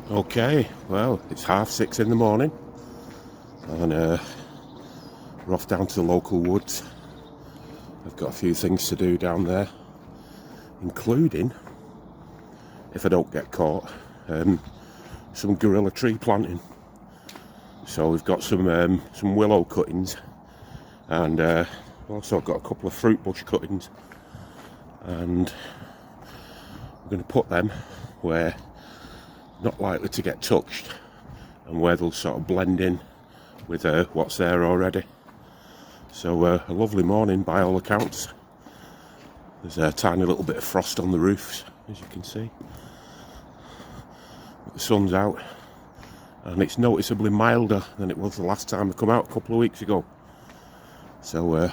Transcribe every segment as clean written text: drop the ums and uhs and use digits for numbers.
Okay, well, it's 6:30 in the morning, and we're off down to the local woods. I've got a few things to do down there, including, if I don't get caught, some guerrilla tree planting. So we've got some willow cuttings, and also got a couple of fruit bush cuttings, and we're going to put them where not likely to get touched and where they'll sort of blend in with what's there already. So a lovely morning by all accounts. There's a tiny little bit of frost on the roofs, as you can see, but the sun's out and it's noticeably milder than it was the last time I come out a couple of weeks ago. So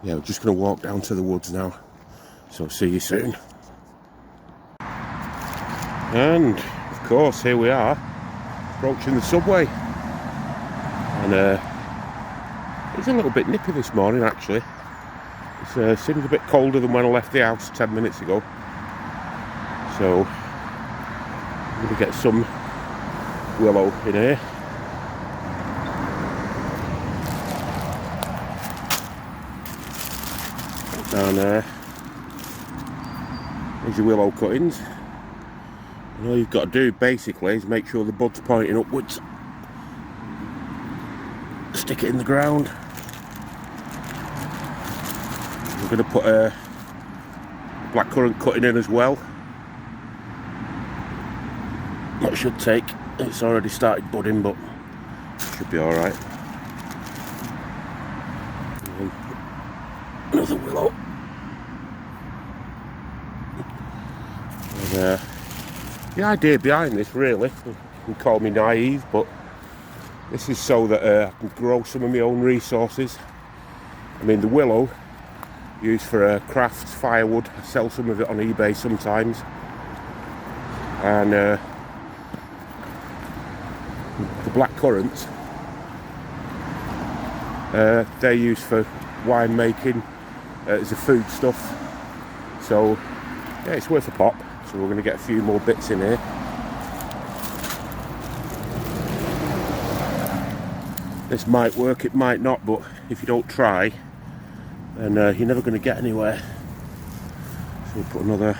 yeah, we're just going to walk down to the woods now, so see you soon. And of course, here we are, approaching the subway, and it's a little bit nippy this morning actually. It seems a bit colder than when I left the house 10 minutes ago, so I'm going to get some willow in here. And there's your willow cuttings. And all you've got to do basically is make sure the bud's pointing upwards. Stick it in the ground. I'm going to put a blackcurrant cutting in as well. That should take, it's already started budding, but should be alright. Another willow. And, the idea behind this, really, you can call me naive, but this is so that I can grow some of my own resources. I mean, the willow, used for crafts, firewood. I sell some of it on eBay sometimes. And the blackcurrants, they're used for wine making, as a food stuff. So, yeah, it's worth a pop. So we're going to get a few more bits in here. This might work, it might not, but if you don't try, then you're never going to get anywhere. So we'll put another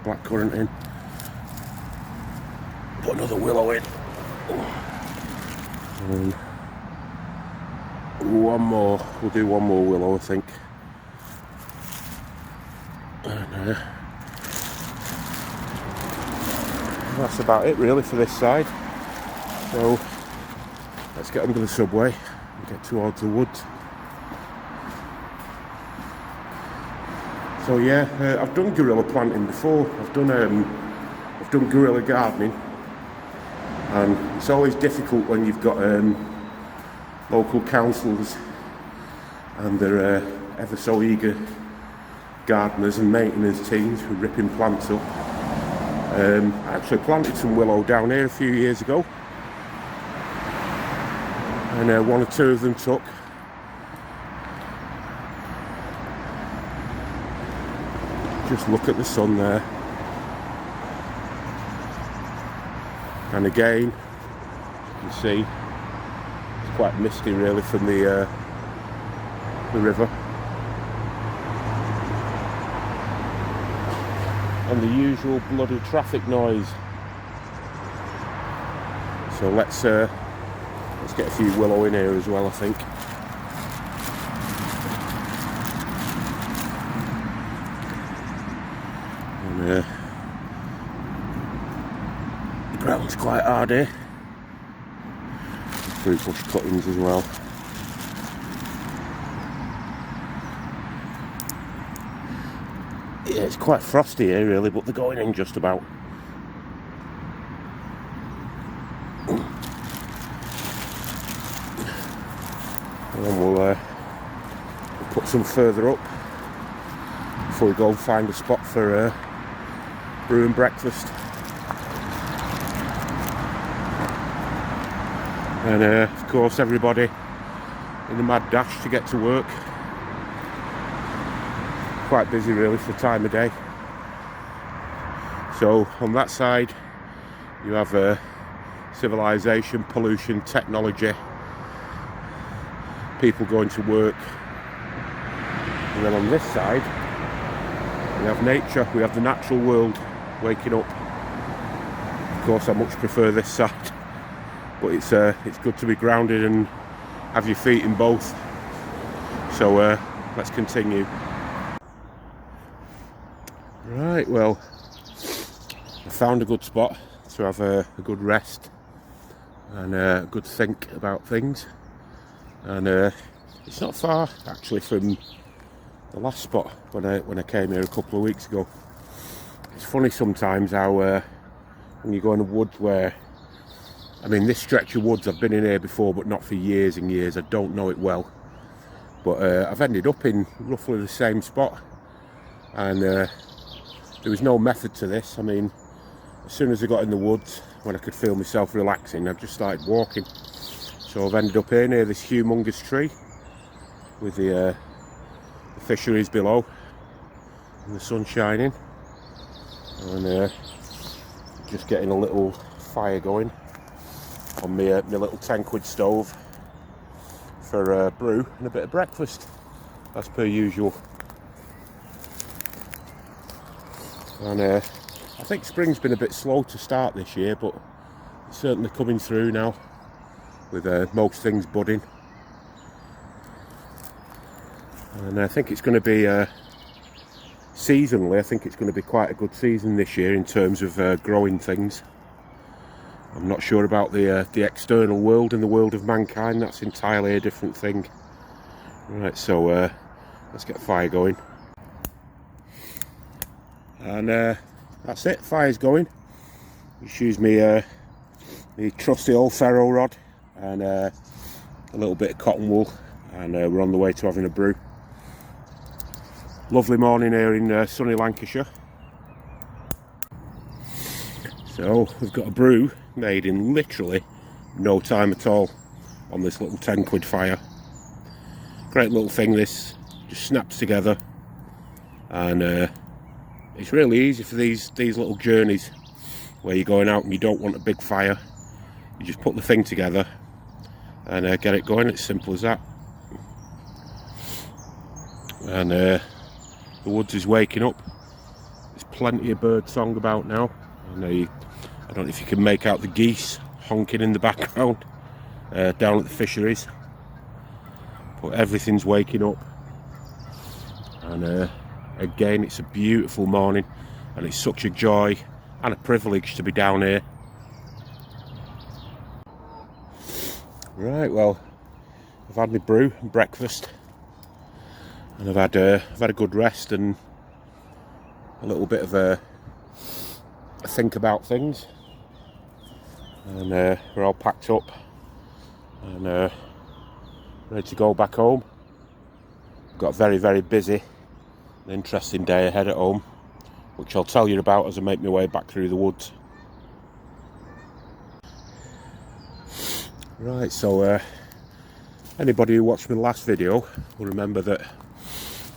blackcurrant in. Put another willow in. And one more. We'll do one more willow, I think. And that's about it really for this side. So let's get under the subway and get towards the woods. So yeah, I've done guerrilla planting before. I've done guerrilla gardening, and it's always difficult when you've got local councils and they're ever so eager gardeners and maintenance teams who are ripping plants up. I actually planted some willow down here a few years ago, and one or two of them took. Just look at the sun there, and again you can see it's quite misty really from the river. And the usual bloody traffic noise. So let's get a few willow in here as well, I think. And the ground's quite hard here. Fruit bush cuttings as well. Yeah, it's quite frosty here really, but they're going in just about. And then we'll put some further up before we go and find a spot for brew and breakfast. And of course everybody in the mad dash to get to work. Quite busy really for the time of day. So on that side you have civilization, pollution, technology, people going to work, and then on this side we have nature, we have the natural world waking up. Of course I much prefer this side, but it's good to be grounded and have your feet in both. So let's continue. Right, well, I found a good spot to have a good rest and a good think about things, and it's not far actually from the last spot when I came here a couple of weeks ago. It's funny sometimes how when you go in the woods where, I mean, this stretch of woods, I've been in here before, but not for years and years. I don't know it well, but I've ended up in roughly the same spot, and there was no method to this. I mean, as soon as I got in the woods, when I could feel myself relaxing, I just started walking. So I've ended up here near this humongous tree with the fisheries below and the sun shining, and just getting a little fire going on my little 10-quid stove for brew and a bit of breakfast, as per usual. And I think spring's been a bit slow to start this year, but it's certainly coming through now with most things budding. And I think it's going to be seasonally, I think it's going to be quite a good season this year in terms of growing things. I'm not sure about the external world and the world of mankind. That's entirely a different thing. Right, so let's get fire going. And that's it, fire's going. Just use me trusty old ferro rod and a little bit of cotton wool, and we're on the way to having a brew. Lovely morning here in sunny Lancashire. So we've got a brew made in literally no time at all on this little 10-quid fire. Great little thing, this just snaps together, and it's really easy for these little journeys where you're going out and you don't want a big fire. You just put the thing together and get it going. It's simple as that. And the woods is waking up. There's plenty of bird song about now. I don't know if you can make out the geese honking in the background down at the fisheries, but everything's waking up. And again, it's a beautiful morning, and it's such a joy and a privilege to be down here. Right, well, I've had my brew and breakfast, and I've had a good rest and a little bit of a think about things, and we're all packed up and ready to go back home. Got a very, very busy and interesting day ahead at home, which I'll tell you about as I make my way back through the woods. Right, so anybody who watched my last video will remember that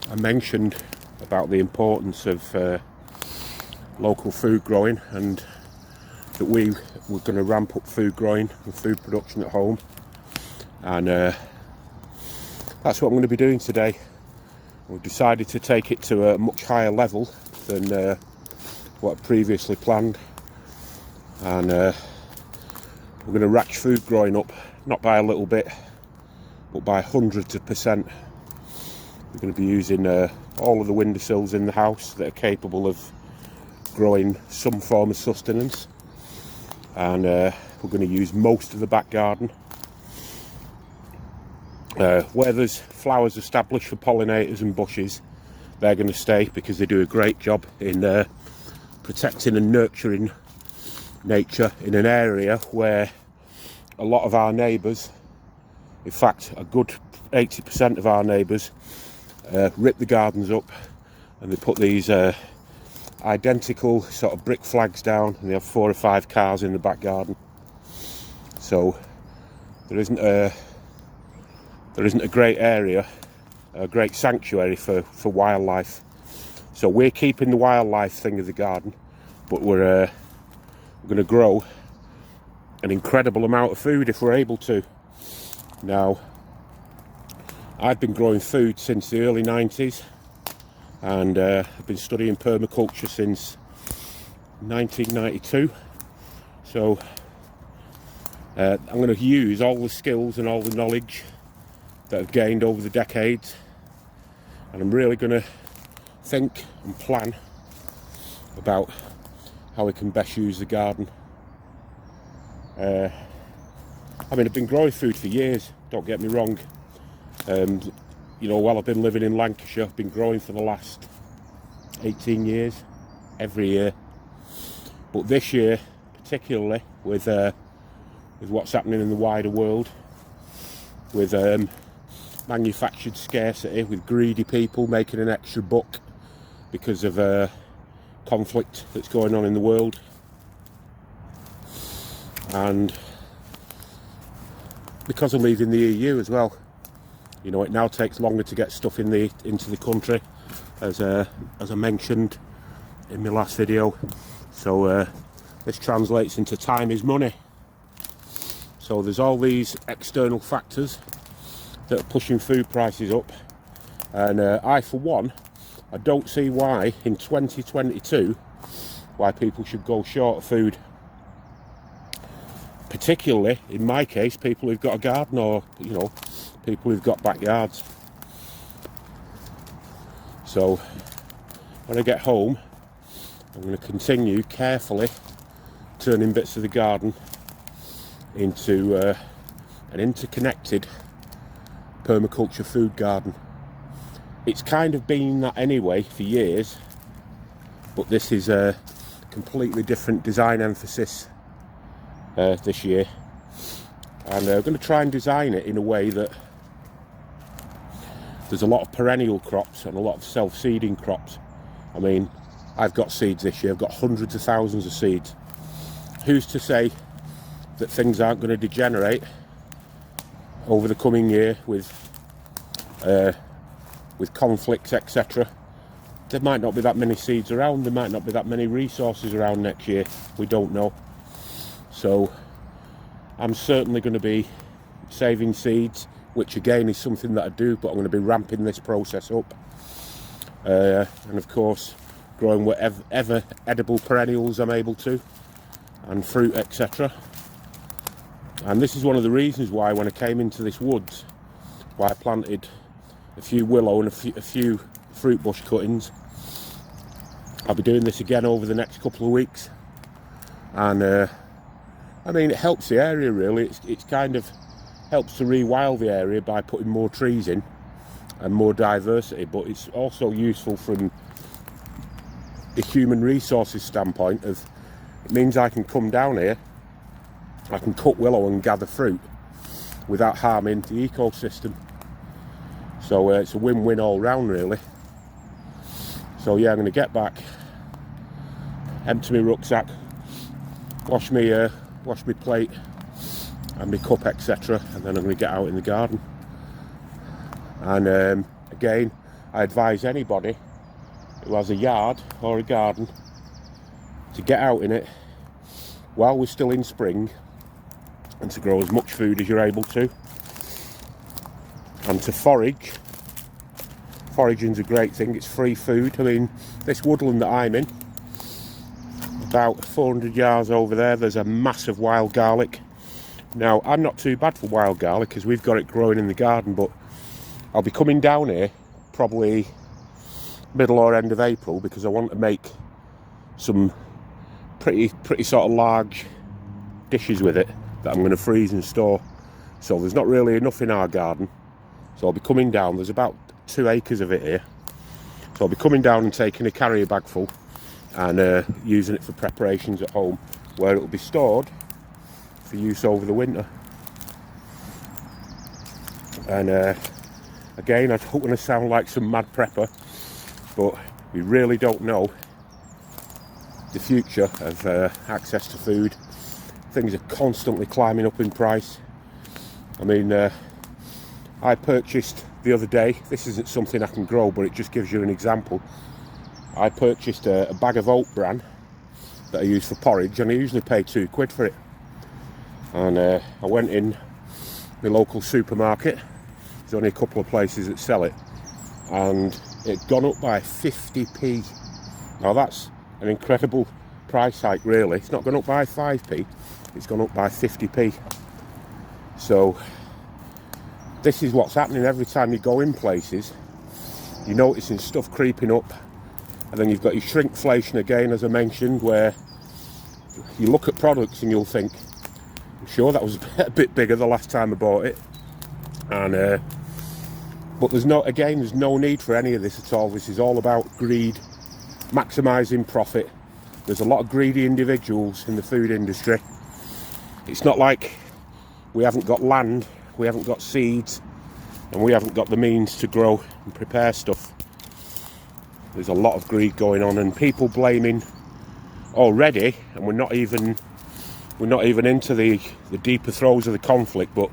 I mentioned about the importance of local food growing, and that we were going to ramp up food growing and food production at home, and that's what I'm going to be doing today. We've decided to take it to a much higher level than what I previously planned, and we're going to ratchet food growing up, not by a little bit, but by hundreds of %. We're going to be using all of the windowsills in the house that are capable of growing some form of sustenance, and we're going to use most of the back garden. Where there's flowers established for pollinators and bushes, they're going to stay because they do a great job in protecting and nurturing nature in an area where a lot of our neighbours, in fact a good 80% of our neighbours, rip the gardens up, and they put these identical sort of brick flags down, and they have 4 or 5 cars in the back garden. So there isn't a great area, a great sanctuary for wildlife. So we're keeping the wildlife thing of the garden, but we're we're going to grow an incredible amount of food if we're able to. Now, I've been growing food since the early 90s, and I've been studying permaculture since 1992. So I'm going to use all the skills and all the knowledge that I've gained over the decades, and I'm really going to think and plan about how we can best use the garden. I mean, I've been growing food for years, don't get me wrong. You know, while I've been living in Lancashire, I've been growing for the last 18 years, every year. But this year, particularly with what's happening in the wider world, with manufactured scarcity, with greedy people making an extra buck because of conflict that's going on in the world, and because of leaving the EU as well. You know, it now takes longer to get stuff into the country, as I mentioned in my last video. So this translates into time is money. So there's all these external factors that are pushing food prices up, and I, for one, I don't see why in 2022 why people should go short of food. Particularly, in my case, people who've got a garden, or, you know, people who've got backyards. So when I get home, I'm going to continue carefully turning bits of the garden into an interconnected permaculture food garden. It's kind of been that anyway for years, but this is a completely different design emphasis this year, and I'm going to try and design it in a way that there's a lot of perennial crops and a lot of self-seeding crops. I mean, I've got seeds this year, I've got hundreds of thousands of seeds. Who's to say that things aren't going to degenerate over the coming year with conflicts, etc. There might not be that many seeds around, there might not be that many resources around next year, we don't know. So I'm certainly going to be saving seeds, which again is something that I do, but I'm going to be ramping this process up. And of course, growing whatever edible perennials I'm able to, and fruit, etc. And this is one of the reasons why, when I came into this woods, why I planted a few willow and a few fruit bush cuttings. I'll be doing this again over the next couple of weeks, and I mean, it helps the area really. It's kind of helps to rewild the area by putting more trees in and more diversity, but it's also useful from the human resources standpoint. Of it means I can come down here, I can cut willow and gather fruit without harming the ecosystem. So it's a win-win all round really. So yeah, I'm going to get back, empty my rucksack, wash my plate and my cup, etc., and then I'm going to get out in the garden. And again, I advise anybody who has a yard or a garden to get out in it while we're still in spring, and to grow as much food as you're able to, and to forage. Foraging's a great thing, it's free food. I mean, this woodland that I'm in, about 400 yards over there, there's a massive wild garlic. Now, I'm not too bad for wild garlic because we've got it growing in the garden, but I'll be coming down here probably middle or end of April, because I want to make some pretty sort of large dishes with it that I'm going to freeze and store. So there's not really enough in our garden, so I'll be coming down. There's about 2 acres of it here, so I'll be coming down and taking a carrier bag full and using it for preparations at home, where it will be stored for use over the winter. And again, I don't want to sound like some mad prepper, but we really don't know the future of access to food. Things are constantly climbing up in price. I mean, I purchased the other day, this isn't something I can grow, but it just gives you an example. I purchased a bag of oat bran that I use for porridge, and I usually pay £2 for it. And I went in the local supermarket. There's only a couple of places that sell it, and it'd gone up by 50p. Now that's an incredible price hike, really. It's not gone up by 5p, it's gone up by 50p. So this is what's happening every time you go in places. You're noticing stuff creeping up, and then you've got your shrinkflation again, as I mentioned, where you look at products and you'll think, I'm sure that was a bit bigger the last time I bought it. And but there's no need for any of this at all. This is all about greed, maximising profit. There's a lot of greedy individuals in the food industry. It's not like we haven't got land, we haven't got seeds, and we haven't got the means to grow and prepare stuff. There's a lot of greed going on, and people blaming already, and we're not even into the deeper throes of the conflict, but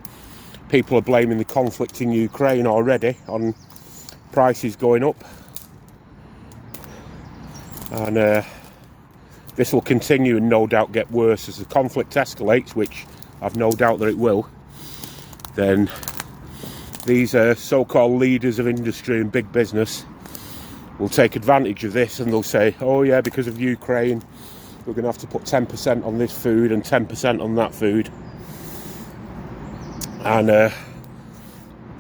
people are blaming the conflict in Ukraine already on prices going up. And this will continue and no doubt get worse as the conflict escalates, which I've no doubt that it will. Then these so-called leaders of industry and big business will take advantage of this, and they'll say, oh yeah, because of Ukraine we're going to have to put 10% on this food and 10% on that food. And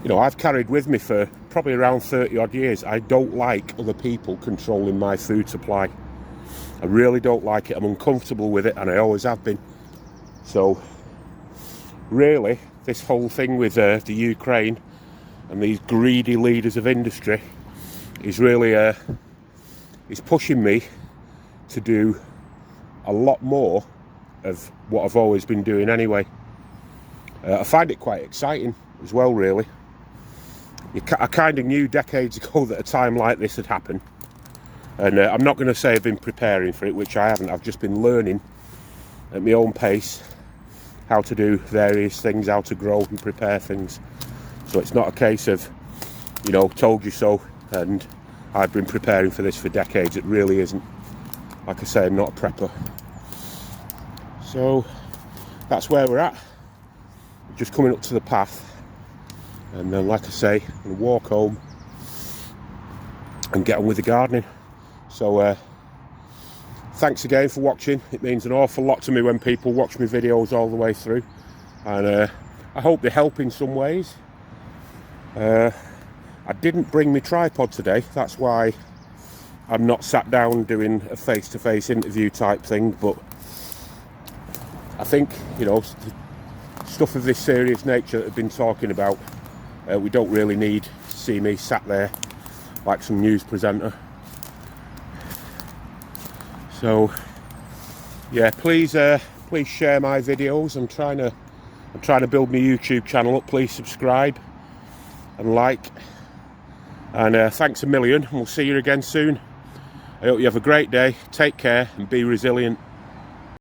you know, I've carried with me for probably around 30 odd years, I don't like other people controlling my food supply. I really don't like it. I'm uncomfortable with it, and I always have been. So really, this whole thing with the Ukraine and these greedy leaders of industry is really is pushing me to do a lot more of what I've always been doing anyway. I find it quite exciting as well, really. I kind of knew decades ago that a time like this had happened, and I'm not going to say I've been preparing for it, which I haven't. I've just been learning at my own pace how to do various things, how to grow and prepare things. So it's not a case of, you know, told you so, and I've been preparing for this for decades. It really isn't. Like I say, I'm not a prepper. So that's where we're at. Just coming up to the path, and then, like I say, I'm going to walk home and get on with the gardening. So thanks again for watching. It means an awful lot to me when people watch my videos all the way through, and I hope they help in some ways. I didn't bring my tripod today, that's why I'm not sat down doing a face-to-face interview type thing, but I think, you know, stuff of this serious nature that I've been talking about, we don't really need to see me sat there like some news presenter. So yeah, please share my videos. I'm trying to build my YouTube channel up. Please subscribe and like, and thanks a million, and we'll see you again soon. I hope you have a great day, take care and be resilient.